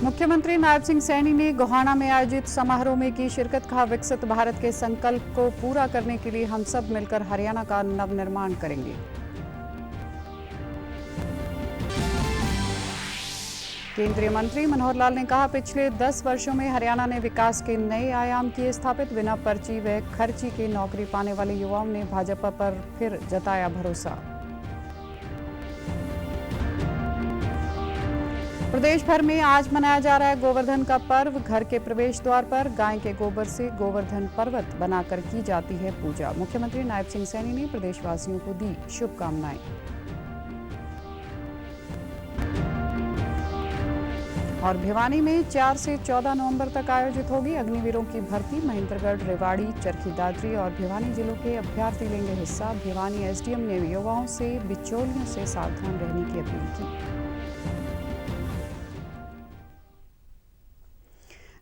मुख्यमंत्री नायब सिंह सैनी ने गोहाना में आयोजित समारोह में की शिरकत। कहा, विकसित भारत के संकल्प को पूरा करने के लिए हम सब मिलकर हरियाणा का नवनिर्माण करेंगे। केंद्रीय मंत्री मनोहर लाल ने कहा, पिछले 10 वर्षों में हरियाणा ने विकास के नए आयाम किए स्थापित। बिना पर्ची व खर्ची के नौकरी पाने वाले युवाओं ने भाजपा पर फिर जताया भरोसा। प्रदेश भर में आज मनाया जा रहा है गोवर्धन का पर्व। घर के प्रवेश द्वार पर गाय के गोबर से गोवर्धन पर्वत बनाकर की जाती है पूजा। मुख्यमंत्री नायब सिंह सैनी ने प्रदेशवासियों को दी शुभकामनाएं। और भिवानी में 4 से 14 नवंबर तक आयोजित होगी अग्निवीरों की भर्ती। महेंद्रगढ़, रेवाड़ी, चरखी दादरी और भिवानी जिलों के अभ्यर्थी लेंगे हिस्सा। भिवानी एसडीएम ने युवाओं से बिचौलियों से सावधान रहने की अपील की।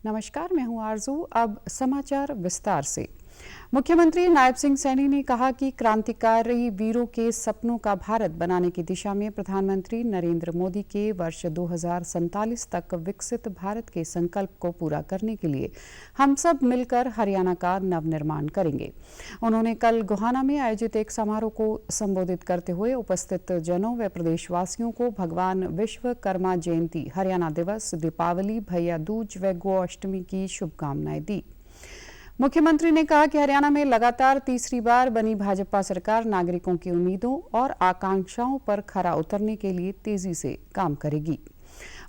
नमस्कार, मैं हूं आरजू। अब समाचार विस्तार से। मुख्यमंत्री नायब सिंह सैनी ने कहा कि क्रांतिकारी वीरों के सपनों का भारत बनाने की दिशा में प्रधानमंत्री नरेंद्र मोदी के वर्ष 2047 तक विकसित भारत के संकल्प को पूरा करने के लिए हम सब मिलकर हरियाणा का नवनिर्माण करेंगे। उन्होंने कल गोहाना में आयोजित एक समारोह को संबोधित करते हुए उपस्थित जनों व प्रदेशवासियों को भगवान विश्वकर्मा जयंती, हरियाणा दिवस, दीपावली, भैया दूज व गो अष्टमी की शुभकामनाएं दी। मुख्यमंत्री ने कहा कि हरियाणा में लगातार तीसरी बार बनी भाजपा सरकार नागरिकों की उम्मीदों और आकांक्षाओं पर खरा उतरने के लिए तेजी से काम करेगी।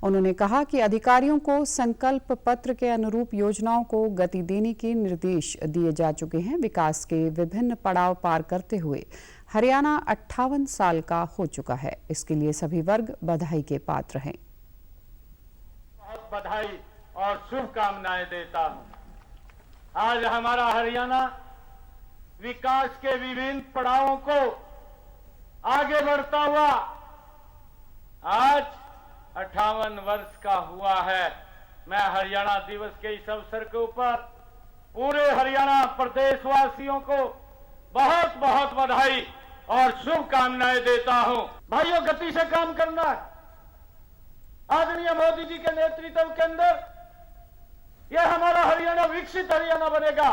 उन्होंने कहा कि अधिकारियों को संकल्प पत्र के अनुरूप योजनाओं को गति देने के निर्देश दिए जा चुके हैं। विकास के विभिन्न पड़ाव पार करते हुए हरियाणा 58 साल का हो चुका है। इसके लिए सभी वर्ग बधाई के पात्र हैं। बहुत बधाई और शुभकामनाएं देता हूं। आज हमारा हरियाणा विकास के विभिन्न पड़ावों को आगे बढ़ता हुआ आज 58 वर्ष का हुआ है। मैं हरियाणा दिवस के इस अवसर के ऊपर पूरे हरियाणा प्रदेशवासियों को बहुत बहुत बधाई और शुभकामनाएं देता हूं। भाइयों, गति से काम करना है। आदरणीय मोदी जी के नेतृत्व के अंदर यह हमारा हरियाणा विकसित हरियाणा बनेगा।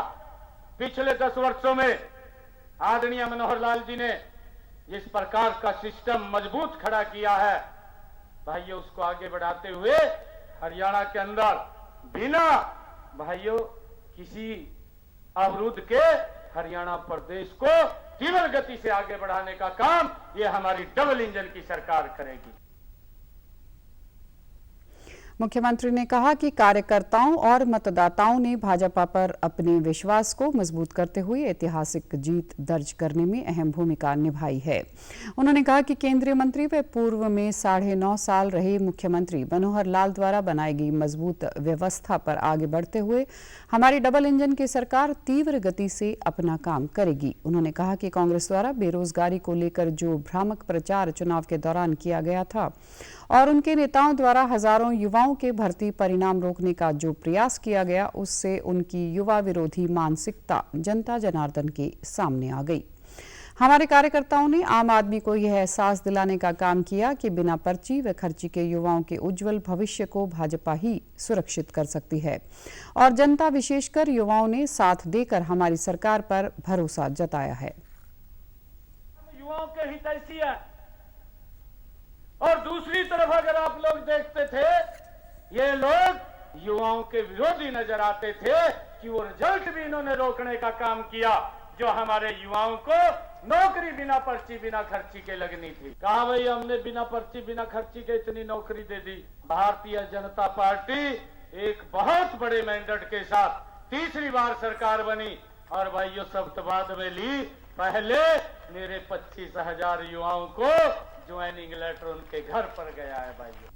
पिछले 10 वर्षों में आदरणीय मनोहर लाल जी ने जिस प्रकार का सिस्टम मजबूत खड़ा किया है, भाइयों, उसको आगे बढ़ाते हुए हरियाणा के अंदर बिना भाइयों किसी अवरुद्ध के हरियाणा प्रदेश को तीव्र गति से आगे बढ़ाने का काम यह हमारी डबल इंजन की सरकार करेगी। मुख्यमंत्री ने कहा कि कार्यकर्ताओं और मतदाताओं ने भाजपा पर अपने विश्वास को मजबूत करते हुए ऐतिहासिक जीत दर्ज करने में अहम भूमिका निभाई है। उन्होंने कहा कि केंद्रीय मंत्री व पूर्व में 9.5 साल रहे मुख्यमंत्री मनोहर लाल द्वारा बनाई गई मजबूत व्यवस्था पर आगे बढ़ते हुए हमारी डबल इंजन की सरकार तीव्र गति से अपना काम करेगी। उन्होंने कहा कि कांग्रेस द्वारा बेरोजगारी को लेकर जो भ्रामक प्रचार चुनाव के दौरान किया गया था और उनके नेताओं द्वारा हजारों युवाओं के भर्ती परिणाम रोकने का जो प्रयास किया गया, उससे उनकी युवा विरोधी मानसिकता जनता जनार्दन के सामने आ गई। हमारे कार्यकर्ताओं ने आम आदमी को यह एहसास दिलाने का काम किया कि बिना पर्ची व खर्ची के युवाओं के उज्जवल भविष्य को भाजपा ही सुरक्षित कर सकती है और जनता विशेषकर युवाओं ने साथ देकर हमारी सरकार पर भरोसा जताया है। युवाओं के हितैषी है और दूसरी तरफ अगर आप लोग देखते थे, ये लोग युवाओं के विरोधी नजर आते थे कि वो रिजल्ट भी इन्होंने रोकने का काम किया जो हमारे युवाओं को नौकरी बिना पर्ची बिना खर्ची के लगनी थी। कहा भाई हमने बिना पर्ची बिना खर्ची के इतनी नौकरी दे दी। भारतीय जनता पार्टी एक बहुत बड़े मैंडेट के साथ तीसरी बार सरकार बनी और भाइयों शब्दवाद में ली। पहले मेरे 25,000 युवाओं को ज्वाइनिंग लेटर उनके घर पर गया है। भाइयों,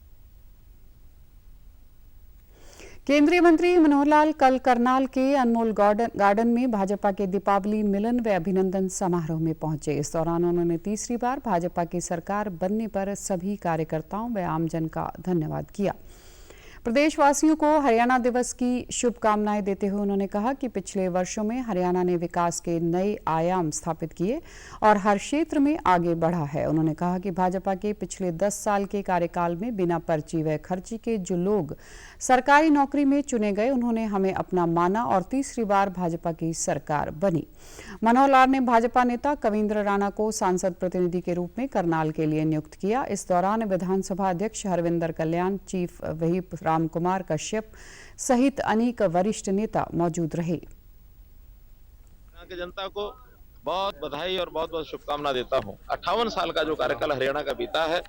केंद्रीय मंत्री मनोहर लाल कल करनाल के अनमोल गार्डन में भाजपा के दीपावली मिलन व अभिनंदन समारोह में पहुंचे। इस दौरान उन्होंने तीसरी बार भाजपा की सरकार बनने पर सभी कार्यकर्ताओं व आमजन का धन्यवाद किया। प्रदेशवासियों को हरियाणा दिवस की शुभकामनाएं देते हुए उन्होंने कहा कि पिछले वर्षों में हरियाणा ने विकास के नए आयाम स्थापित किए और हर क्षेत्र में आगे बढ़ा है। उन्होंने कहा कि भाजपा के पिछले 10 साल के कार्यकाल में बिना पर्ची व खर्ची के जो लोग सरकारी नौकरी में चुने गए, उन्होंने हमें अपना माना और तीसरी बार भाजपा की सरकार बनी। मनोहर लाल ने भाजपा नेता कविंद्र राणा को सांसद प्रतिनिधि के रूप में करनाल के लिए नियुक्त किया। इस दौरान विधानसभा अध्यक्ष हरविंदर कल्याण, चीफ व्हिप राम कुमार कश्यप सहित अनेक वरिष्ठ नेता मौजूद रहे। यहाँ की जनता को बहुत बधाई और बहुत बहुत शुभकामना देता हूँ। 58 साल का जो कार्यकाल हरियाणा का बीता है,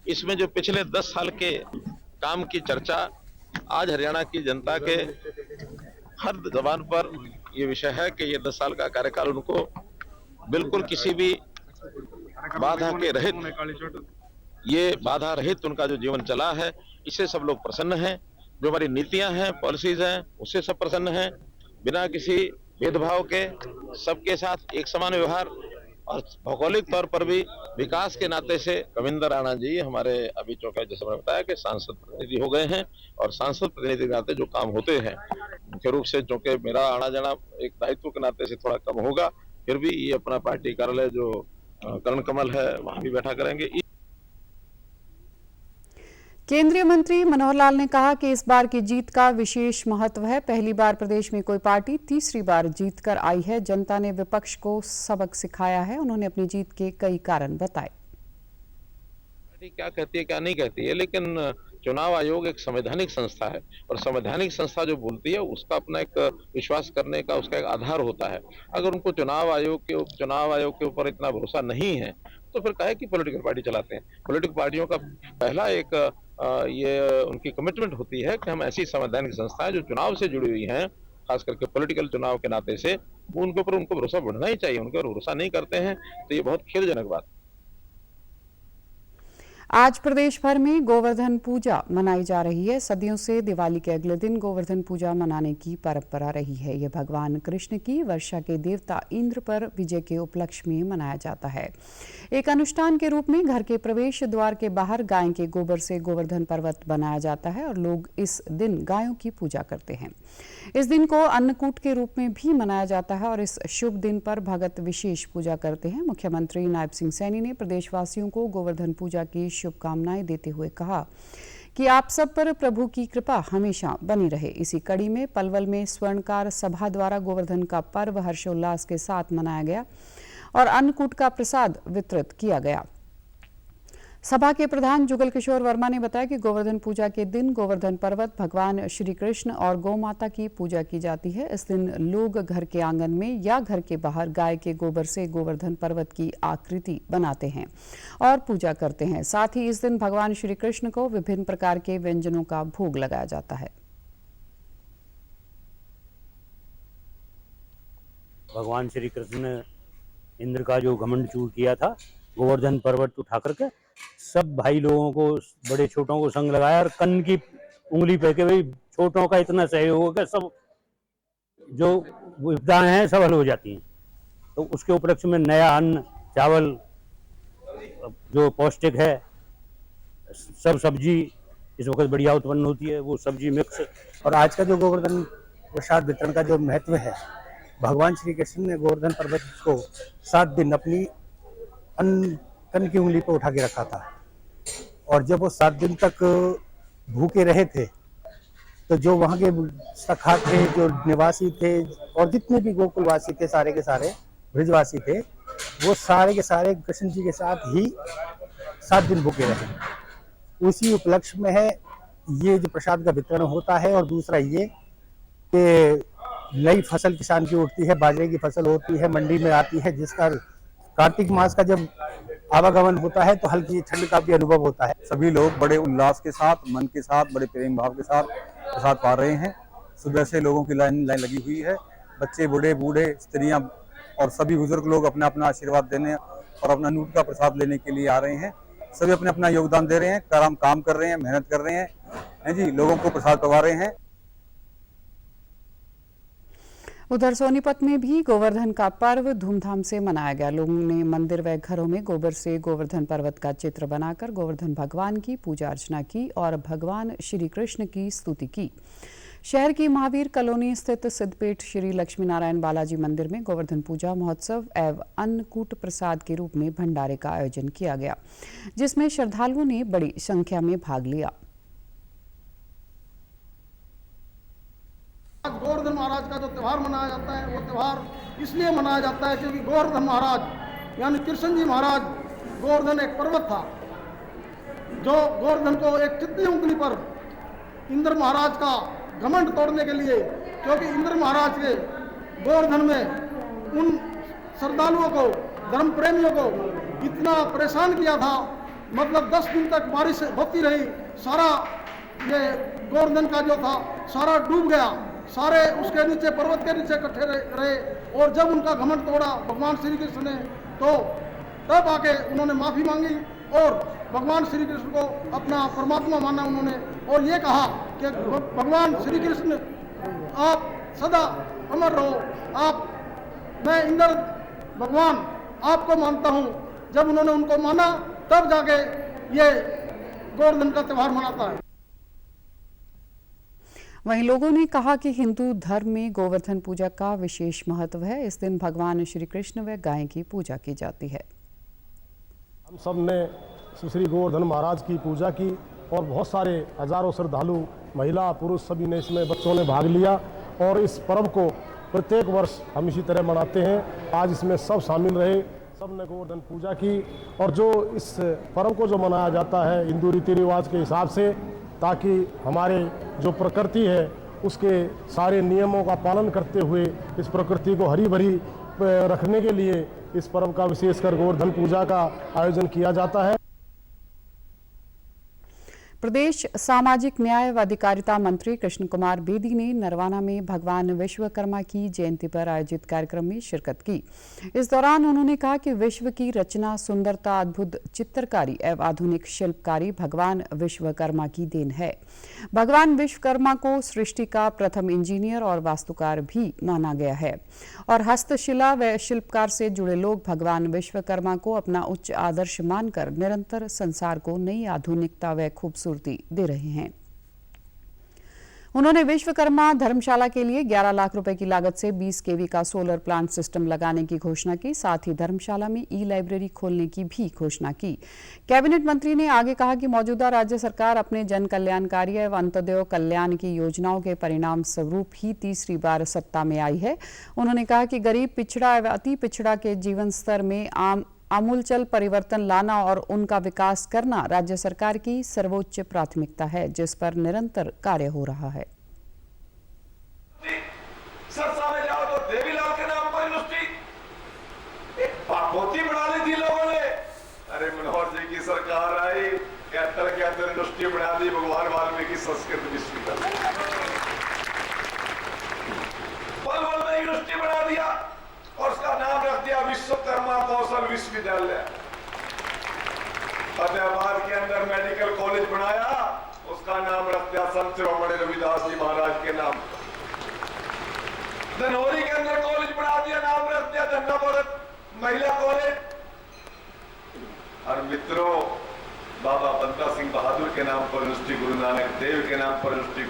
इसमें जो पिछले 10 साल के काम की चर्चा आज हरियाणा की जनता के हर जबान पर ये विषय है कि ये 10 साल का कार्यकाल उनको बिल्कुल किसी भी बाधा के रहित, ये बाधा रहित उनका जो जीवन चला है, इससे सब लोग प्रसन्न हैं। जो हमारी नीतियां हैं, पॉलिसीज हैं, उससे सब प्रसन्न हैं। बिना किसी भेदभाव के सबके साथ एक समान व्यवहार और भौगोलिक तौर पर भी विकास के नाते से कविंद्र राणा जी हमारे अभी चौका जैसे मैंने बताया कि सांसद प्रतिनिधि हो गए हैं और सांसद प्रतिनिधि के नाते जो काम होते हैं मुख्य रूप से, चूंकि मेरा आना जाना एक दायित्व के नाते से थोड़ा कम होगा, फिर भी ये अपना पार्टी कार्यालय जो कर्ण कमल है वहां भी बैठा करेंगे। केंद्रीय मंत्री मनोहर लाल ने कहा कि इस बार की जीत का विशेष महत्व है। पहली बार प्रदेश में कोई पार्टी तीसरी बार जीतकर आई है। जनता ने विपक्ष को सबक सिखाया है। उन्होंने अपनी जीत के कई कारण बताए। पार्टी क्या कहती है क्या नहीं कहती है, लेकिन चुनाव आयोग एक संवैधानिक संस्था है और संवैधानिक संस्था जो बोलती है उसका अपना एक विश्वास करने का उसका एक आधार होता है। अगर उनको चुनाव आयोग के ऊपर इतना भरोसा नहीं है तो फिर काहे की पॉलिटिकल पार्टी चलाते हैं। पॉलिटिकल पार्टियों का पहला एक ये उनकी कमिटमेंट होती है कि हम ऐसी संवैधानिक संस्थाएं जो चुनाव से जुड़ी हुई हैं, खास करके पॉलिटिकल चुनाव के नाते से, उनके ऊपर उनको भरोसा बढ़ना ही चाहिए। उनके ऊपर भरोसा नहीं करते हैं तो ये बहुत खेदजनक बात। आज प्रदेश भर में गोवर्धन पूजा मनाई जा रही है। सदियों से दिवाली के अगले दिन गोवर्धन पूजा मनाने की परंपरा रही है। यह भगवान कृष्ण की वर्षा के देवता इंद्र पर विजय के उपलक्ष्य में मनाया जाता है। एक अनुष्ठान के रूप में घर के प्रवेश द्वार के बाहर गाय के गोबर से गोवर्धन पर्वत बनाया जाता है और लोग इस दिन गायों की पूजा करते हैं। इस दिन को अन्नकूट के रूप में भी मनाया जाता है और इस शुभ दिन पर भगत विशेष पूजा करते हैं। मुख्यमंत्री नायब सिंह सैनी ने प्रदेशवासियों को गोवर्धन पूजा की शुभकामनाएं देते हुए कहा कि आप सब पर प्रभु की कृपा हमेशा बनी रहे। इसी कड़ी में पलवल में स्वर्णकार सभा द्वारा गोवर्धन का पर्व हर्षोल्लास के साथ मनाया गया और अन्नकूट का प्रसाद वितरित किया गया। सभा के प्रधान जुगल किशोर वर्मा ने बताया कि गोवर्धन पूजा के दिन गोवर्धन पर्वत भगवान श्री कृष्ण और गौ माता की पूजा की जाती है। इस दिन लोग घर के आंगन में या घर के बाहर गाय के गोबर से गोवर्धन पर्वत की आकृति बनाते हैं और पूजा करते हैं। साथ ही इस दिन भगवान श्री कृष्ण को विभिन्न प्रकार के व्यंजनों का भोग लगाया जाता है। भगवान श्री कृष्ण ने इंद्र का जो घमंड चूर किया था, गोवर्धन पर्वत उठा करके सब भाई लोगों को, बड़े छोटों को संग लगाया और कन्न की उंगली पे के भाई छोटों का इतना सहयोग है, सब जो विपदाएं हैं सब हल हो जाती हैं। तो उसके उपलक्ष्य में नया अन्न, चावल जो पौष्टिक है, सब सब्जी इस वक्त बढ़िया उत्पन्न होती है, वो सब्जी मिक्स। और आज का जो गोवर्धन प्रसाद वितरण का जो महत्व है, भगवान श्री कृष्ण ने गोवर्धन पर्वत को 7 दिन अपनी कन्न की उंगली पर उठा के रखा था और जब वो 7 दिन तक भूखे रहे थे तो जो वहाँ के सखा थे, जो निवासी थे और जितने भी गोकुलवासी थे, सारे के सारे ब्रजवासी थे, वो सारे के सारे कृष्ण जी के साथ ही 7 दिन भूखे रहे। उसी उपलक्ष्य में है ये जो प्रसाद का वितरण होता है। और दूसरा ये कि नई फसल किसान की उठती है, बाजरे की फसल होती है, मंडी में आती है, जिसका कार्तिक मास का जब आवागमन होता है तो हल्की ठंड का भी अनुभव होता है। सभी लोग बड़े उल्लास के साथ, मन के साथ, बड़े प्रेम भाव के साथ प्रसाद पा रहे हैं। सुबह से लोगों की लाइन लगी हुई है। बच्चे, बूढ़े, स्त्रियां और सभी बुजुर्ग लोग अपना अपना आशीर्वाद देने और अपना नूट का प्रसाद लेने के लिए आ रहे हैं। सभी अपने अपना योगदान दे रहे हैं, काम कर रहे हैं, मेहनत कर रहे हैं जी, लोगों को प्रसाद पवा रहे हैं। उधर सोनीपत में भी गोवर्धन का पर्व धूमधाम से मनाया गया। लोगों ने मंदिर व घरों में गोबर से गोवर्धन पर्वत का चित्र बनाकर गोवर्धन भगवान की पूजा अर्चना की और भगवान श्री कृष्ण की स्तुति की। शहर की महावीर कॉलोनी स्थित सिद्धपीठ श्री लक्ष्मी नारायण बालाजी मंदिर में गोवर्धन पूजा महोत्सव एवं अन्नकूट प्रसाद के रूप में भंडारे का आयोजन किया गया, जिसमें श्रद्धालुओं ने बड़ी संख्या में भाग लिया। आज गोवर्धन महाराज का जो त्यौहार मनाया जाता है, वो त्यौहार इसलिए मनाया जाता है क्योंकि गोवर्धन महाराज यानी कृष्ण जी महाराज, गोवर्धन एक पर्वत था जो गोवर्धन को एक चित्ती उंगली पर इंद्र महाराज का घमंड तोड़ने के लिए, क्योंकि इंद्र महाराज के गोवर्धन में उन श्रद्धालुओं को, धर्म प्रेमियों को इतना परेशान किया था, मतलब 10 दिन तक बारिश होती रही, सारा ये गोवर्धन का जो था सारा डूब गया, सारे उसके नीचे पर्वत के नीचे इकट्ठे रहे। और जब उनका घमंड तोड़ा भगवान श्री कृष्ण ने, तो तब आके उन्होंने माफी मांगी और भगवान श्री कृष्ण को अपना परमात्मा माना उन्होंने, और ये कहा कि भगवान श्री कृष्ण आप सदा अमर रहो, आप, मैं इंद्र भगवान आपको मानता हूँ। जब उन्होंने उनको माना तब जाके ये गोवर्धन का त्यौहार मनाता है। वहीं लोगों ने कहा कि हिंदू धर्म में गोवर्धन पूजा का विशेष महत्व है। इस दिन भगवान श्री कृष्ण व गाय की पूजा की जाती है। हम सब ने श्री गोवर्धन महाराज की पूजा की और बहुत सारे हजारों श्रद्धालु, महिला पुरुष सभी ने, इसमें बच्चों ने भाग लिया और इस पर्व को प्रत्येक वर्ष हम इसी तरह मनाते हैं। आज इसमें सब शामिल रहे, सब ने गोवर्धन पूजा की और जो इस पर्व को जो मनाया जाता है हिंदू रीति रिवाज के हिसाब से, ताकि हमारे जो प्रकृति है उसके सारे नियमों का पालन करते हुए इस प्रकृति को हरी भरी रखने के लिए इस पर्व का विशेषकर गोवर्धन पूजा का आयोजन किया जाता है। प्रदेश सामाजिक न्याय व अधिकारिता मंत्री कृष्ण कुमार बेदी ने नरवाना में भगवान विश्वकर्मा की जयंती पर आयोजित कार्यक्रम में शिरकत की। इस दौरान उन्होंने कहा कि विश्व की रचना, सुंदरता, अद्भुत चित्रकारी एवं आधुनिक शिल्पकारी भगवान विश्वकर्मा की देन है। भगवान विश्वकर्मा को सृष्टि का प्रथम इंजीनियर और वास्तुकार भी माना गया है और हस्तशिला व शिल्पकार से जुड़े लोग भगवान विश्वकर्मा को अपना उच्च आदर्श मानकर निरंतर संसार को नई आधुनिकता व खूबसूरती दे रहे हैं। उन्होंने विश्वकर्मा धर्मशाला के लिए 11 लाख रुपए की लागत से 20 केवी का सोलर प्लांट सिस्टम लगाने की घोषणा की। साथ ही धर्मशाला में ई-लाइब्रेरी खोलने की भी घोषणा की। कैबिनेट मंत्री ने आगे कहा कि मौजूदा राज्य सरकार अपने जन कल्याणकारी एवं अंत्योदय कल्याण की योजनाओं के परिणाम स्वरूप ही तीसरी बार सत्ता में आई है। उन्होंने कहा कि गरीब, पिछड़ा एवं अति पिछड़ा के जीवन स्तर में आमूलचल परिवर्तन लाना और उनका विकास करना राज्य सरकार की सर्वोच्च प्राथमिकता है, जिस पर निरंतर कार्य हो रहा है। सरसा में जाओ तो देवीलाल के नाम पर यूनिवर्सिटी एक बागोती बना ली थी लोगों ने। अरे मनोहर जी की सरकार आई, 71 के अंदर यूनिवर्सिटी बना दी भगवान वाल्मीकि संस्कृत विश्वविद्यालय। पलवल में यूनिवर्सिटी बना दिया और उसका नाम रख दिया विश्वकर्मा कौशल विश्वविद्यालय। फतेहाबाद के अंदर मेडिकल कॉलेज बनाया, उसका नाम रख दिया संत शिरोमणि रविदास जी महाराज के नाम। धनौरी के अंदर कॉलेज बना दिया, नाम रख दिया धन्नापुर महिला कॉलेज। और मित्रों, बाबा बंदा सिंह बहादुर के नाम पर यूनिवर्सिटी, गुरु नानक देव के नाम पर यूनिवर्सिटी,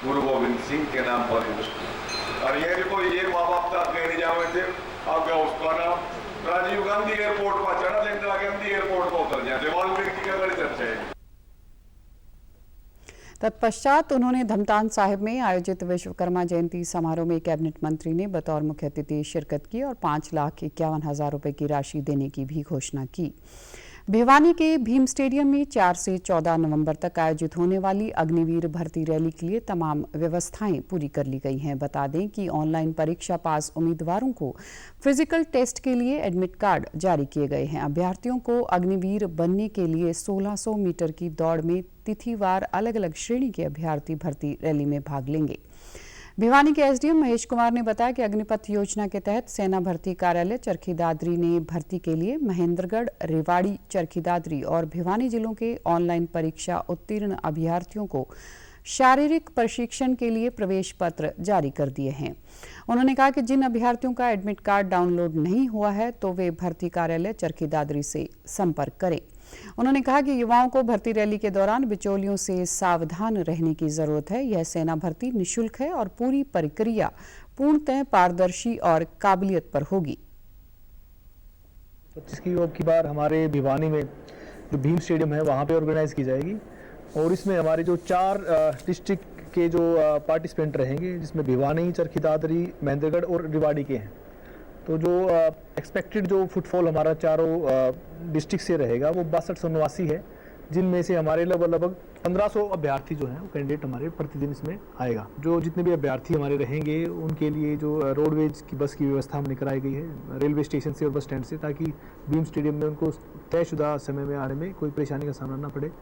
गुरु गोविंद सिंह के नाम पर यूनिवर्सिटी। और ये देखो, ये माँ बाप तक नहीं जावे थे, अब उसका नाम राजीव गांधी एयरपोर्ट पर चढ़ा, इंदिरा गांधी एयरपोर्ट पर उतर जाते। वाल्मीकि का बड़ी चर्चा है। तत्पश्चात उन्होंने धमतान साहिब में आयोजित विश्वकर्मा जयंती समारोह में कैबिनेट मंत्री ने बतौर मुख्य अतिथि शिरकत की और 5,51,000 रुपए की राशि देने की भी घोषणा की। भिवानी के भीम स्टेडियम में 4 से 14 नवंबर तक आयोजित होने वाली अग्निवीर भर्ती रैली के लिए तमाम व्यवस्थाएं पूरी कर ली गई हैं। बता दें कि ऑनलाइन परीक्षा पास उम्मीदवारों को फिजिकल टेस्ट के लिए एडमिट कार्ड जारी किए गए हैं। अभ्यर्थियों को अग्निवीर बनने के लिए 1600 मीटर की दौड़ में तिथिवार अलग अलग श्रेणी के अभ्यर्थी भर्ती रैली में भाग लेंगे। भिवानी के एसडीएम महेश कुमार ने बताया कि अग्निपथ योजना के तहत सेना भर्ती कार्यालय चरखी दादरी ने भर्ती के लिए महेंद्रगढ़, रेवाड़ी, चरखी दादरी और भिवानी जिलों के ऑनलाइन परीक्षा उत्तीर्ण अभ्यर्थियों को शारीरिक प्रशिक्षण के लिए प्रवेश पत्र जारी कर दिए हैं। उन्होंने कहा कि जिन अभ्यर्थियों का एडमिट कार्ड डाउनलोड नहीं हुआ है तो वे भर्ती कार्यालय चरखी दादरी से संपर्क करें। उन्होंने कहा कि युवाओं को भर्ती रैली के दौरान बिचौलियों से सावधान रहने की जरूरत है। यह सेना भर्ती निःशुल्क है और पूरी प्रक्रिया पूर्णतः पारदर्शी और काबिलियत पर होगी। 25 की बार हमारे भिवानी में जो भीम स्टेडियम है वहाँ पे ऑर्गेनाइज की जाएगी और इसमें हमारे जो 4 डिस्ट्रिक्ट के जो पार्टिसिपेंट रहेंगे, जिसमें भिवानी, चरखी दादरी, महेंद्रगढ़ और रेवाड़ी के हैं। तो जो एक्सपेक्टेड जो फुटफॉल हमारा चारों डिस्ट्रिक्ट से रहेगा वो 6289 है, जिनमें से हमारे लगभग 1500 अभ्यर्थी जो हैं वो कैंडिडेट हमारे प्रतिदिन इसमें आएगा। जो जितने भी अभ्यर्थी हमारे रहेंगे उनके लिए जो रोडवेज की बस की व्यवस्था हमने कराई गई है रेलवे स्टेशन से और बस स्टैंड से, ताकि भीम स्टेडियम में उनको तयशुदा समय में आने में कोई परेशानी का सामना ना पड़े।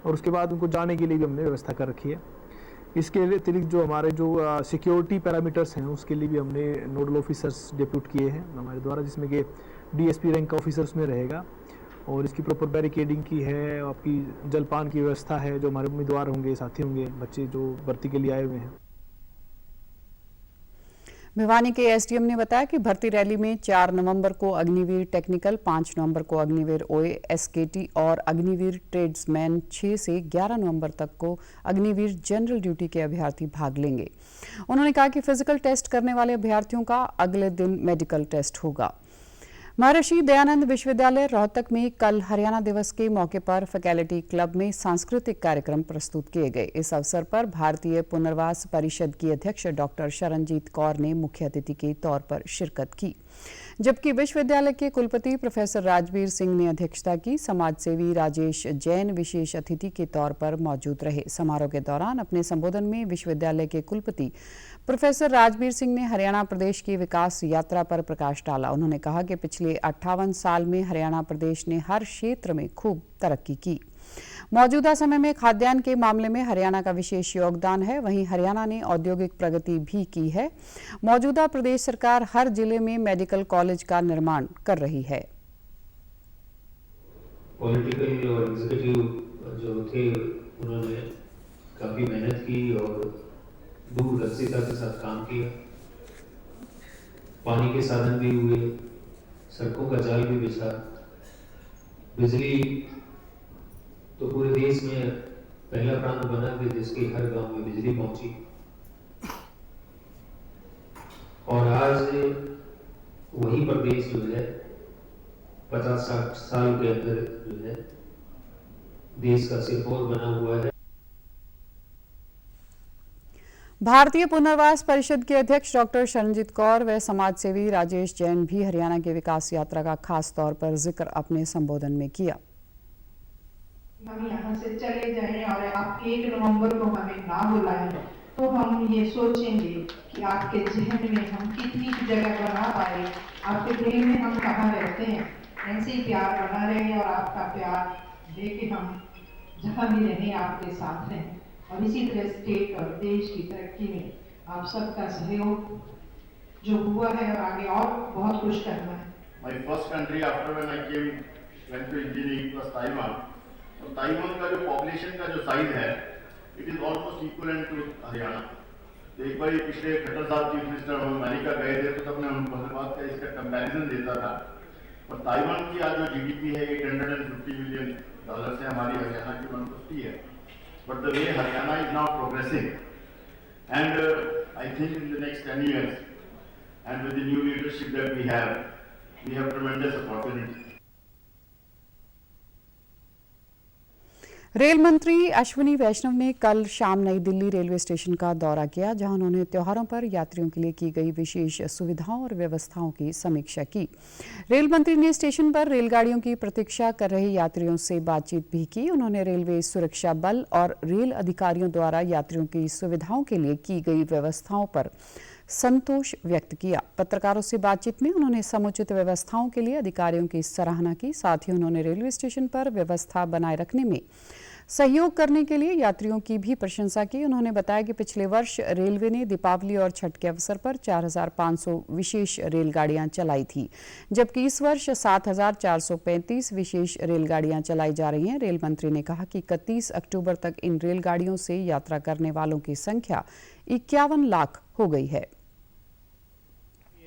और उसके बाद उनको जाने के लिए भी हमने व्यवस्था कर रखी है। इसके अतिरिक्त जो हमारे जो सिक्योरिटी पैरामीटर्स हैं उसके लिए भी हमने नोडल ऑफिसर्स डिप्यूट किए हैं हमारे द्वारा, जिसमें कि डीएसपी रैंक का ऑफिसर उसमें रहेगा और इसकी प्रॉपर बैरिकेडिंग की है, आपकी जलपान की व्यवस्था है। जो हमारे उम्मीदवार होंगे, साथी होंगे, बच्चे जो भर्ती के लिए आए हुए हैं। भिवानी के एसडीएम ने बताया कि भर्ती रैली में 4 नवंबर को अग्निवीर टेक्निकल, 5 नवंबर को अग्निवीर ओए एसकेटी और अग्निवीर ट्रेड्समैन, 6 से 11 नवंबर तक को अग्निवीर जनरल ड्यूटी के अभ्यर्थी भाग लेंगे। उन्होंने कहा कि फिजिकल टेस्ट करने वाले अभ्यर्थियों का अगले दिन मेडिकल टेस्ट होगा। महर्षि दयानंद विश्वविद्यालय रोहतक में कल हरियाणा दिवस के मौके पर फैकल्टी क्लब में सांस्कृतिक कार्यक्रम प्रस्तुत किए गए। इस अवसर पर भारतीय पुनर्वास परिषद की अध्यक्ष डॉक्टर शरणजीत कौर ने मुख्य अतिथि के तौर पर शिरकत की, जबकि विश्वविद्यालय के कुलपति प्रोफेसर राजवीर सिंह ने अध्यक्षता की। समाजसेवी राजेश जैन विशेष अतिथि के तौर पर मौजूद रहे। समारोह के दौरान अपने संबोधन में विश्वविद्यालय के कुलपति प्रोफेसर राजवीर सिंह ने हरियाणा प्रदेश की विकास यात्रा पर प्रकाश डाला। उन्होंने कहा कि पिछले 58 साल में हरियाणा प्रदेश ने हर क्षेत्र में खूब तरक्की की। मौजूदा समय में खाद्यान्न के मामले में हरियाणा का विशेष योगदान है। वहीं हरियाणा ने औद्योगिक प्रगति भी की है। मौजूदा प्रदेश सरकार हर जिले में मेडिकल कॉलेज का निर्माण कर रही है। पॉलिटिकल और एग्जीक्यूटिव जो थे उन्होंने काफी मेहनत की और दूरदर्शिता के साथ काम किया। पानी के साधन भी हुए, सड़कों का जाल भी बिछा, बिजली तो पूरे देश में पहला प्रांत बना कि जिसके हर गांव में बिजली पहुंची। और आज वही प्रदेश जो है 50-60 साल के अंदर जो है देश का सिरमौर बना हुआ है। भारतीय पुनर्वास परिषद के अध्यक्ष डॉक्टर शरणजीत कौर व समाजसेवी राजेश जैन भी हरियाणा की विकास यात्रा का खास तौर पर जिक्र अपने संबोधन में किया। हम यहाँ से चले जाएं और आप 1 नवंबर को हमें ना बुलाएं तो हम ये सोचेंगे कि आपके जहन में हम कितनी जगह बना पाए, आपके दिल में हम कहाँ रहते हैं। ऐसे ही प्यार बना रहे और आपका प्यार लेके हम जहाँ भी रहें आपके साथ रहें और इसी तरह स्टेट और देश की तरक्की में आप सबका सहयोग जो हुआ है और आगे और बहुत कुछ करना है। My first country after when I went to engineering was Taiwan. और ताइवान का जो पॉपुलेशन का जो साइज है it is almost equivalent to Haryana. तो एक बार पिछले खट्टर साहब चीफ मिनिस्टर हम अमेरिका गए थे तो तब मैं उनको बात का इसका कंपैरिजन देता था। और ताइवान की आज जो जीडीपी है $850 मिलियन है, हमारी हरियाणा की 150 है। But the way Haryana is now progressing, and I think in the next 10 years, and with the new leadership that we have tremendous opportunity. Rail मंत्री अश्विनी वैष्णव ने कल शाम नई दिल्ली रेलवे स्टेशन का दौरा किया, जहां उन्होंने त्योहारों पर यात्रियों के लिए की गई विशेष सुविधाओं और व्यवस्थाओं की समीक्षा की। रेल मंत्री ने स्टेशन पर रेलगाड़ियों की प्रतीक्षा कर रहे यात्रियों से बातचीत भी की। उन्होंने रेलवे सुरक्षा बल और रेल अधिकारियों द्वारा यात्रियों की सुविधाओं के लिए की गई व्यवस्थाओं पर संतोष व्यक्त किया। पत्रकारों से बातचीत में उन्होंने समुचित व्यवस्थाओं के लिए अधिकारियों की सराहना की। साथ ही उन्होंने रेलवे स्टेशन पर व्यवस्था बनाए रखने में सहयोग करने के लिए यात्रियों की भी प्रशंसा की। उन्होंने बताया कि पिछले वर्ष रेलवे ने दीपावली और छठ के अवसर पर 4,500 विशेष रेलगाड़ियां चलाई थी, जबकि इस वर्ष 7,435 विशेष रेलगाड़ियां चलाई जा रही हैं। रेल मंत्री ने कहा कि 31 अक्टूबर तक इन रेलगाड़ियों से यात्रा करने वालों की संख्या 51 लाख हो गई है।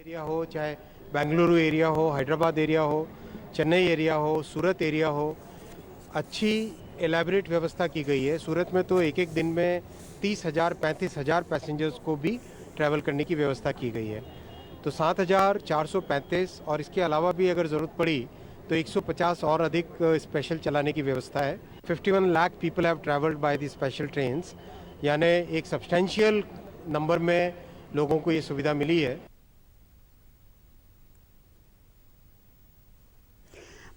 एरिया हो, चाहे बेंगलुरु एरिया हो, हैदराबाद एरिया हो, चेन्नई एरिया हो, सूरत एरिया हो, अच्छी एलैबोरेट व्यवस्था की गई है। सूरत में तो एक एक दिन में 30,000 35,000 पैसेंजर्स को भी ट्रैवल करने की व्यवस्था की गई है। तो 7,435 और इसके अलावा भी अगर ज़रूरत पड़ी तो 150 और अधिक स्पेशल चलाने की व्यवस्था है। 51 lakh people have travelled by the special trains, यानी एक सब्सटेंशियल नंबर में लोगों को ये सुविधा मिली है।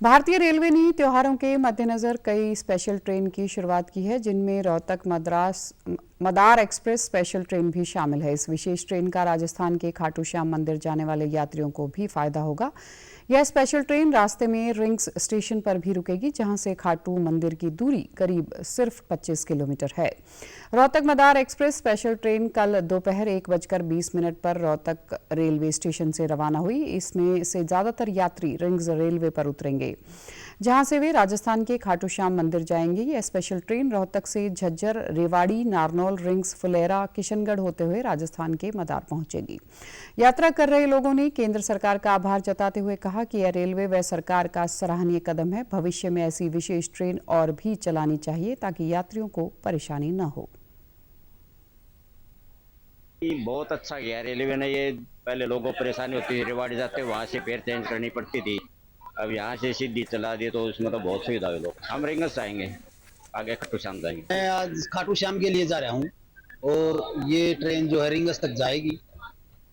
भारतीय रेलवे ने त्योहारों के मद्देनजर कई स्पेशल ट्रेन की शुरुआत की है, जिनमें रोहतक मदार एक्सप्रेस स्पेशल ट्रेन भी शामिल है। इस विशेष ट्रेन का राजस्थान के खाटू श्याम मंदिर जाने वाले यात्रियों को भी फायदा होगा। यह स्पेशल ट्रेन रास्ते में रिंग्स स्टेशन पर भी रुकेगी, जहां से खाटू मंदिर की दूरी करीब सिर्फ 25 किलोमीटर है। रोहतक मदार एक्सप्रेस स्पेशल ट्रेन कल दोपहर 1:20 पर रोहतक रेलवे स्टेशन से रवाना हुई। इसमें से ज्यादातर यात्री रिंग्स रेलवे पर उतरेंगे, जहां से वे राजस्थान के खाटू श्याम मंदिर जाएंगे। यह स्पेशल ट्रेन रोहतक से झज्जर, रेवाड़ी, नारनौल, रिंग्स, फुलेरा, किशनगढ़ होते हुए राजस्थान के मदार पहुंचेगी। यात्रा कर रहे लोगों ने केंद्र सरकार का आभार जताते हुए कहा कि यह रेलवे व सरकार का सराहनीय कदम है। भविष्य में ऐसी विशेष ट्रेन और भी चलानी चाहिए ताकि यात्रियों को परेशानी न हो। बहुत अच्छा किया रेलवे ने ये। पहले लोगों को परेशानी होती थी, रेवाड़ी जाते वहां से फिर चेंज करनी पड़ती थी, अब यहाँ से सीधी चला दी तो उसमें तो बहुत सुविधा है। लोग हम रिंगस आएंगे, आगे खाटू श्याम जाएंगे। मैं आज खाटू श्याम के लिए जा रहा हूँ और ये ट्रेन जो है रिंगस तक जाएगी।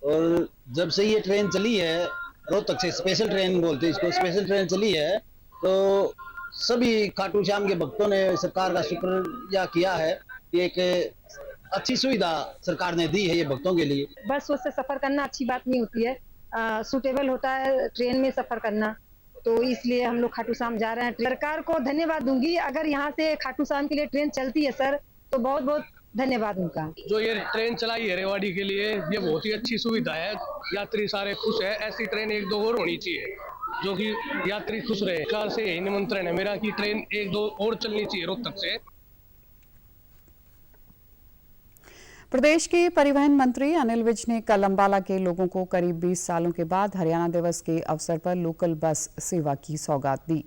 और जब से ये ट्रेन चली है, रोहतक से स्पेशल ट्रेन बोलते हैं इसको, स्पेशल ट्रेन चली है तो सभी खाटू श्याम के भक्तों ने सरकार का शुक्रिया किया है कि एक अच्छी सुविधा सरकार ने दी है ये भक्तों के लिए। बस उससे सफर करना अच्छी बात नहीं होती है, सूटेबल होता है ट्रेन में सफर करना, तो इसलिए हम लोग खाटू श्याम जा रहे हैं। सरकार को धन्यवाद दूंगी, अगर यहाँ से खाटू श्याम के लिए ट्रेन चलती है सर तो बहुत बहुत धन्यवाद उनका। जो ये ट्रेन चलाई है रेवाड़ी के लिए, ये बहुत ही अच्छी सुविधा है, यात्री सारे खुश है। ऐसी ट्रेन 1-2 और होनी चाहिए जो कि यात्री खुश रहे। सरकार से यही निमंत्रण है मेरा कि ट्रेन 1-2 और चलनी चाहिए रोहतक से। प्रदेश के परिवहन मंत्री अनिल विज ने कल अंबाला के लोगों को करीब 20 सालों के बाद हरियाणा दिवस के अवसर पर लोकल बस सेवा की सौगात दी।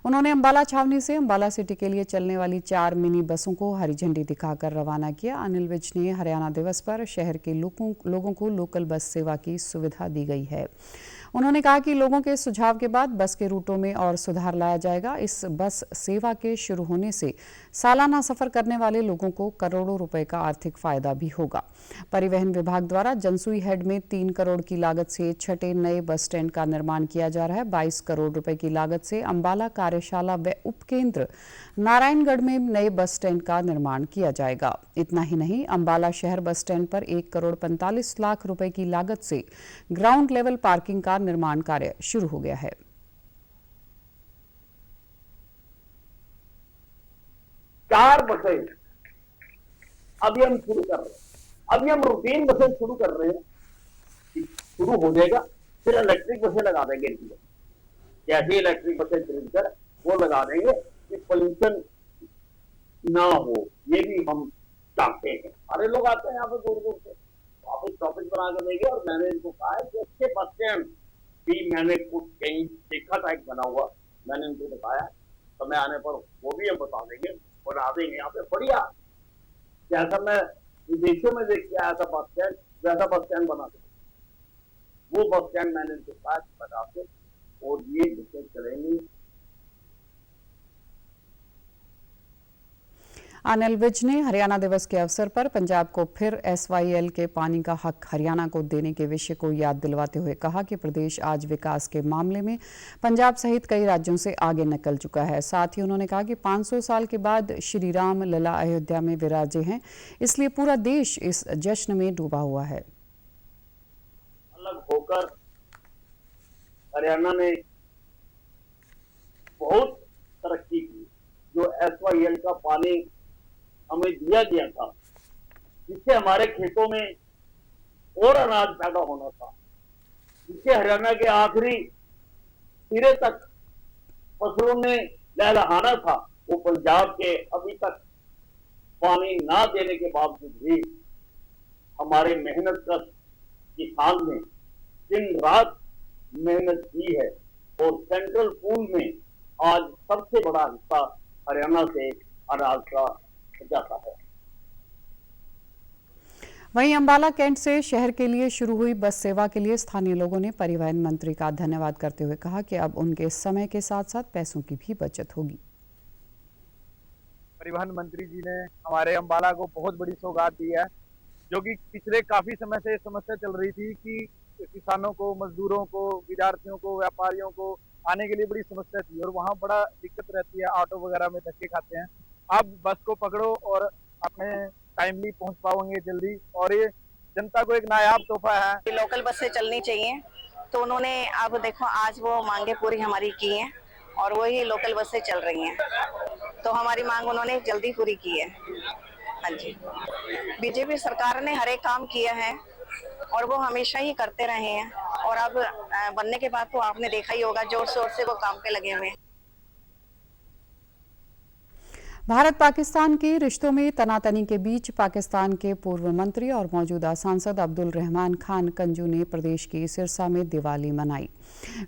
उन्होंने अंबाला छावनी से अंबाला सिटी के लिए चलने वाली 4 मिनी बसों को हरी झंडी दिखाकर रवाना किया। अनिल विज ने हरियाणा दिवस पर शहर के लोगों को लोकल बस सेवा की सुविधा दी गई है। उन्होंने कहा कि लोगों के सुझाव के बाद बस के रूटों में और सुधार लाया जाएगा। इस बस सेवा के शुरू होने से सालाना सफर करने वाले लोगों को करोड़ों रुपए का आर्थिक फायदा भी होगा। परिवहन विभाग द्वारा जनसुई हेड में 3 करोड़ की लागत से 6 नए बस स्टैंड का निर्माण किया जा रहा है। 22 करोड़ रुपए की लागत से अंबाला कार्यशाला व उपकेंद्र नारायणगढ़ में नए बस स्टैंड का निर्माण किया जाएगा। इतना ही नहीं, अंबाला शहर बस स्टैंड पर 1 करोड़ 45 लाख रुपए की लागत से ग्राउंड लेवल पार्किंग का निर्माण कार्य शुरू हो गया है। चार बसें अभी हम शुरू कर रहे हैं, अभी हम रूटीन बसें शुरू कर रहे हैं, शुरू हो जाएगा फिर इलेक्ट्रिक बसें लगा देंगे इनकी। जैसे इलेक्ट्रिक बसें खरीदकर वो लगा देंगे कि पोल्यूशन ना हो, ये भी हम चाहते हैं। सारे लोग आते हैं यहाँ पे दूर दूर से, आप स्टॉपेज बना के देंगे। और मैंने इनको कहा है कि अच्छे बस स्टैंड भी मैंने कुछ कहीं देखा था एक बना हुआ, मैंने उनको बताया, समय आने पर वो भी हम बता देंगे, बना देंगे यहाँ पे बढ़िया। जैसा मैं विदेशों में देख के आया था बस स्टैंड, वैसा बस स्टैंड बना देंगे। वो बस स्टैंड मैंने उनके पास बता के, और ये बसें चलेंगी। अनिल विज ने हरियाणा दिवस के अवसर पर पंजाब को फिर SYL के पानी का हक हरियाणा को देने के विषय को याद दिलवाते हुए कहा कि प्रदेश आज विकास के मामले में पंजाब सहित कई राज्यों से आगे निकल चुका है। साथ ही उन्होंने कहा कि 500 साल के बाद श्री राम लला अयोध्या में विराजे हैं, इसलिए पूरा देश इस जश्न में डूबा हुआ है। अलग होकर हरियाणा ने बहुत तरक्की की, जो SYL का पानी हमें दिया गया था, जिससे हमारे खेतों में और अनाज पैदा होना था, जिससे हरियाणा के आखिरी सिरे तक फसलों ने लहलहाना था, वो पंजाब के अभी तक पानी ना देने के बावजूद भी हमारे मेहनत कर किसान ने दिन रात मेहनत की है और सेंट्रल पूल में आज सबसे बड़ा हिस्सा हरियाणा से अनाज का जाता है। वहीं अंबाला कैंट से शहर के लिए शुरू हुई बस सेवा के लिए स्थानीय लोगों ने परिवहन मंत्री का धन्यवाद करते हुए कहा कि अब उनके समय के साथ साथ पैसों की भी बचत होगी। परिवहन मंत्री जी ने हमारे अंबाला को बहुत बड़ी सौगात दी है, जो कि पिछले काफी समय से समस्या चल रही थी कि किसानों को, मजदूरों को, विद्यार्थियों को, व्यापारियों को आने के लिए बड़ी समस्या थी और वहाँ बड़ा दिक्कत रहती है, ऑटो वगैरह में धक्के खाते हैं। अब बस को पकड़ो और अपने टाइमली पहुंच पाओगे जल्दी, और ये जनता को एक नायाब तोहफा है। लोकल बस से चलनी चाहिए, तो उन्होंने अब देखो आज वो मांगे पूरी हमारी की हैं और वही लोकल बस से चल रही हैं, तो हमारी मांग उन्होंने जल्दी पूरी की है। हाँ जी, बीजेपी सरकार ने हर एक काम किया है और वो हमेशा ही करते रहे हैं, और अब बनने के बाद तो आपने देखा ही होगा जोर शोर से वो काम पे लगे हुए हैं। भारत पाकिस्तान के रिश्तों में तनातनी के बीच पाकिस्तान के पूर्व मंत्री और मौजूदा सांसद अब्दुल रहमान खान कंजू ने प्रदेश के सिरसा में दिवाली मनाई।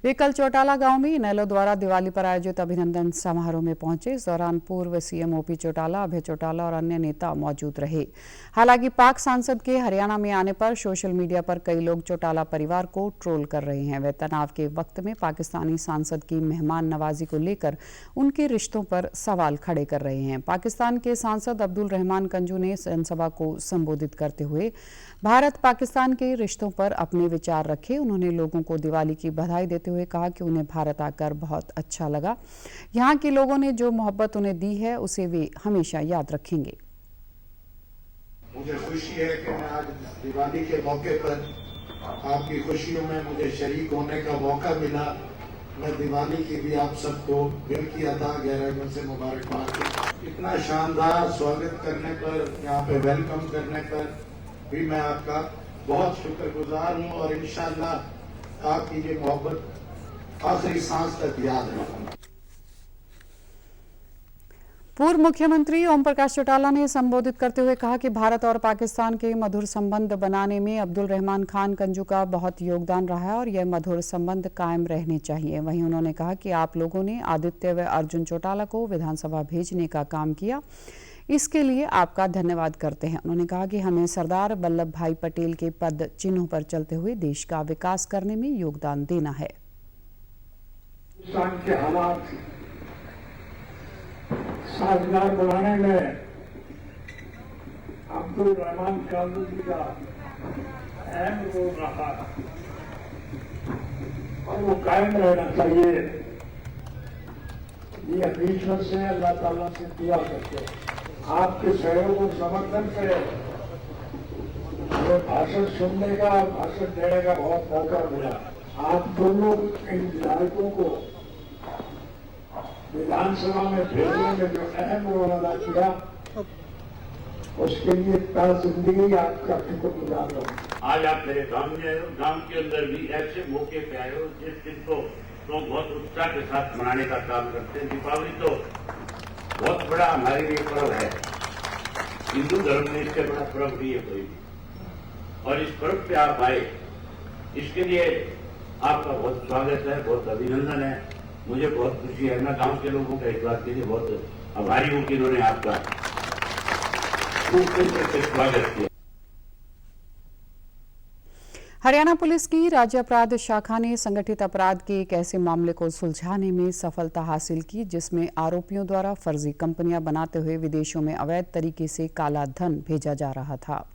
वे कल चौटाला गांव में इनेलो द्वारा दिवाली पर आयोजित अभिनंदन समारोह में पहुंचे। इस दौरान पूर्व सीएम ओपी चौटाला, अभय चौटाला और अन्य नेता मौजूद रहे। हालांकि पाक सांसद के हरियाणा में आने पर सोशल मीडिया पर कई लोग चौटाला परिवार को ट्रोल कर रहे हैं। वे तनाव के वक्त में पाकिस्तानी सांसद की मेहमान नवाजी को लेकर उनके रिश्तों पर सवाल खड़े कर रहे हैं। पाकिस्तान के सांसद अब्दुल रहमान कंजू ने जनसभा को संबोधित करते हुए भारत पाकिस्तान के रिश्तों पर अपने विचार रखे। उन्होंने लोगों को दिवाली की बधाई देते हुए कहा कि उन्हें भारत आकर बहुत अच्छा लगा। यहाँ के लोगों ने जो मोहब्बत उन्हें दी है उसे वे हमेशा याद रखेंगे। मुझे खुशी है कि मैं आज दिवाली के मौके पर आपकी खुशियों में मुझे शरीक होने का मौका मिला। मैं दिवाली की भी आप सबको दिल की अता गहराई मन से मुबारकबाद। इतना शानदार स्वागत करने पर, यहाँ पे वेलकम करने पर भी मैं आपका बहुत शुक्रगुजार हूँ और इंशाअल्लाह आपकी ये मोहब्बत आखिरी सांस तक याद रखूंगा। पूर्व मुख्यमंत्री ओम प्रकाश चौटाला ने संबोधित करते हुए कहा कि भारत और पाकिस्तान के मधुर संबंध बनाने में अब्दुल रहमान खान कंजू का बहुत योगदान रहा है और यह मधुर संबंध कायम रहने चाहिए। वहीं उन्होंने कहा कि आप लोगों ने आदित्य व अर्जुन चौटाला को विधानसभा भेजने का काम किया, इसके लिए आपका धन्यवाद करते हैं। उन्होंने कहा कि हमें सरदार वल्लभ भाई पटेल के पद चिन्हों पर चलते हुए देश का विकास करने में योगदान देना है। साझेदार बनाने में अब्दुल रहमान खान जी का अहम रोल रहा और वो कायम रहना चाहिए। ये हमेशा से अल्लाह ताला से दुआ करते आपके सहयोग और समर्थन से हमें भाषण सुनने का, भाषण देने का बहुत मौका मिला। आप दोनों इन विधायकों को विधानसभा में भेजने में जो अहम रोल अदा किया, उसके लिए जिंदगी आपका शुक्रगुजार हूँ। आज आप मेरे सामने आए हो, गांव के अंदर भी ऐसे मौके पे आए हो जिस दिन को लोग बहुत उत्साह के साथ मनाने का काम करते हैं। दीपावली तो बहुत बड़ा हमारे लिए पर्व है, हिंदू धर्म में इससे बड़ा पर्व नहीं है कोई भी, और इस पर्व पे आप आए, इसके लिए आपका बहुत स्वागत है, बहुत अभिनंदन है। मुझे बहुत खुशी है। मैं गांव के लोगों का इस बात के लिए बहुत आभारी हूं कि इन्होंने आपका स्वागत किया। हरियाणा पुलिस की राज्य अपराध शाखा ने संगठित अपराध के एक ऐसे मामले को सुलझाने में सफलता हासिल की जिसमें आरोपियों द्वारा फर्जी कंपनियां बनाते हुए विदेशों में अवैध तरीके से काला धन भेजा जा रहा था।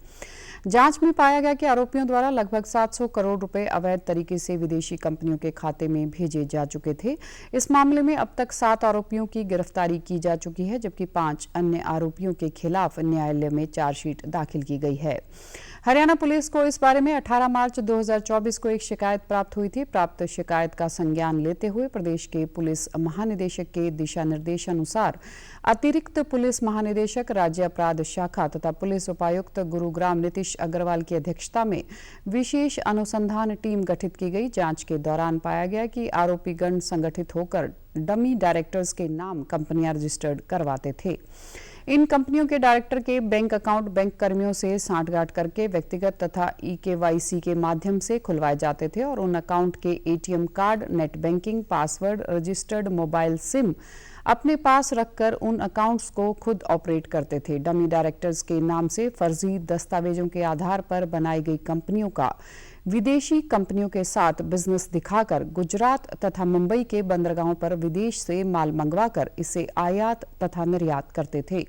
जांच में पाया गया कि आरोपियों द्वारा लगभग 700 करोड़ रुपए अवैध तरीके से विदेशी कंपनियों के खाते में भेजे जा चुके थे। इस मामले में अब तक 7 आरोपियों की गिरफ्तारी की जा चुकी है, जबकि 5 अन्य आरोपियों के खिलाफ न्यायालय में चार्जशीट दाखिल की गई है। हरियाणा पुलिस को इस बारे में 18 मार्च 2024 को एक शिकायत प्राप्त हुई थी। प्राप्त शिकायत का संज्ञान लेते हुए प्रदेश के पुलिस महानिदेशक के दिशा निर्देश अनुसार अतिरिक्त पुलिस महानिदेशक राज्य अपराध शाखा तथा पुलिस उपायुक्त गुरुग्राम नीतीश अग्रवाल की अध्यक्षता में विशेष अनुसंधान टीम गठित की गई। जांच के दौरान पाया गया कि आरोपीगण संगठित होकर डमी डायरेक्टर्स के नाम कंपनियां रजिस्टर्ड करवाते थे। इन कंपनियों के डायरेक्टर के बैंक अकाउंट बैंक कर्मियों से सांठगांठ करके व्यक्तिगत तथा EKYC के माध्यम से खुलवाए जाते थे और उन अकाउंट के ATM card, net banking, password, registered mobile SIM अपने पास रखकर उन अकाउंट्स को खुद ऑपरेट करते थे। डमी डायरेक्टर्स के नाम से फर्जी दस्तावेजों के आधार पर बनाई गई कंपनियों का विदेशी कंपनियों के साथ बिजनेस दिखाकर गुजरात तथा मुंबई के बंदरगाहों पर विदेश से माल मंगवाकर इसे आयात तथा निर्यात करते थे।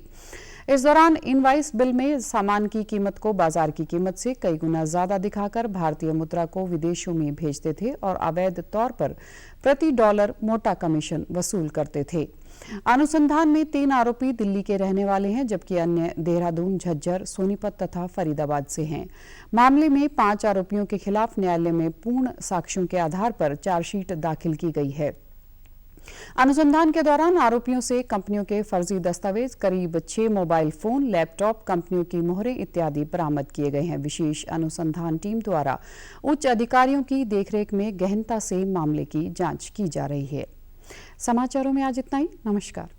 इस दौरान इनवाइस बिल में सामान की कीमत को बाजार की कीमत से कई गुना ज्यादा दिखाकर भारतीय मुद्रा को विदेशों में भेजते थे और अवैध तौर पर प्रति डॉलर मोटा कमीशन वसूल करते थे। अनुसंधान में 3 आरोपी दिल्ली के रहने वाले हैं, जबकि अन्य देहरादून, झज्जर, सोनीपत तथा फरीदाबाद से हैं। मामले में 5 आरोपियों के खिलाफ न्यायालय में पूर्ण साक्ष्यों के आधार पर चार्जशीट दाखिल की गई है। अनुसंधान के दौरान आरोपियों से कंपनियों के फर्जी दस्तावेज, करीब 6 मोबाइल फोन, लैपटॉप, कंपनियों की मोहरें इत्यादि बरामद किए गए हैं। विशेष अनुसंधान टीम द्वारा उच्च अधिकारियों की देखरेख में गहनता से मामले की जांच की जा रही है। समाचारों में आज इतना ही। नमस्कार।